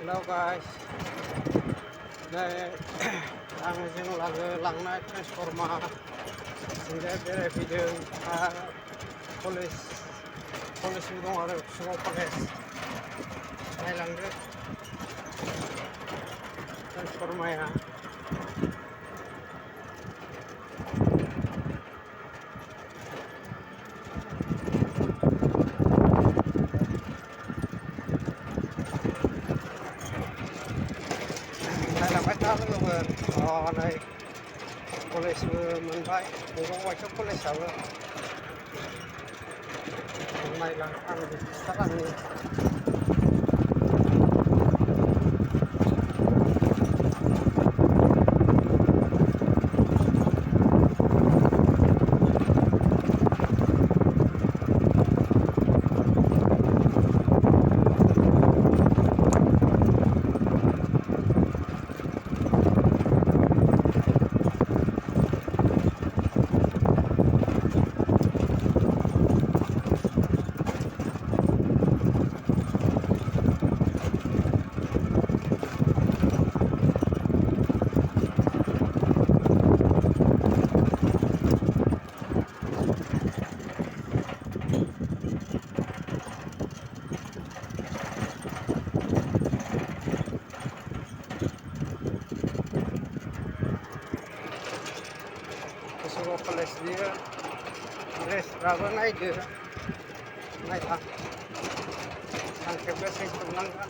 Hello guys, đây जों लांनाय transformer जोंजाय बेरायफैदों कलेजबो दं आरो कुसुगाव कलेज नायलांदो ट्रेन्सफर्माया नायलांबाय था लोगोफोर नै कलेजबो मोनबाय गबावबायथ' कलेजआबो नायलां आं खिथालांनि कुसुगाव कलेज बियो ड्रेसफ्राबो नायदो नायलां आं खेबगासिनो खेबलांगोन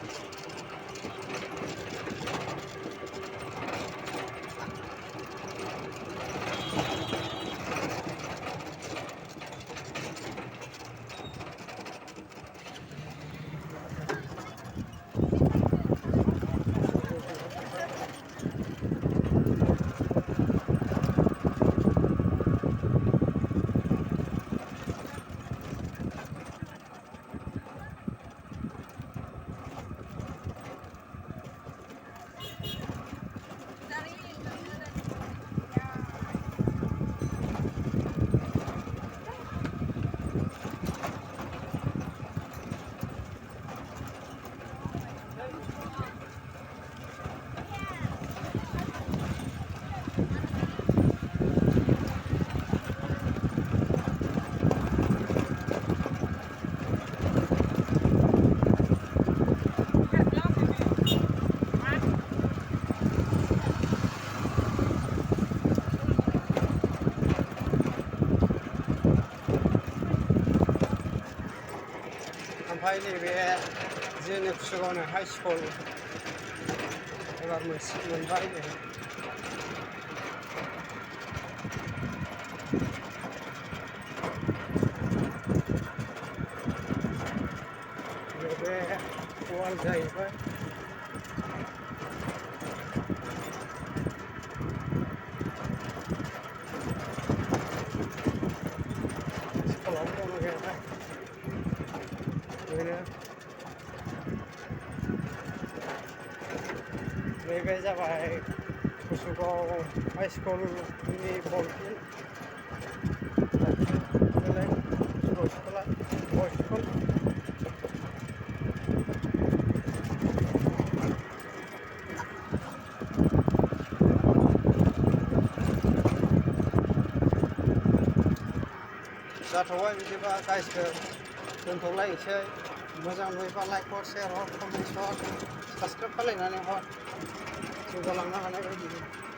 ओमफ्राय नैबे जोंनि कुसुगावनो हाइ स्कुल एबार मोनबाय नैबे वाल जाहैबाय स्कुलावबो दङ गैयाथाय नैबे जाबाय कुसुगाव हाइ स्कुलनि बल फिल्ड कुसुगाव स्कुला बयस स्कुल जाथ'बाय बिदिबा गाइसफोर दोनथ'लायनोसै मोजां नुयोबा लाइक हर शेयार हर कमेन्ट हर साबसक्राइब खालायनानै हर जौगालांनो हानाय बायदि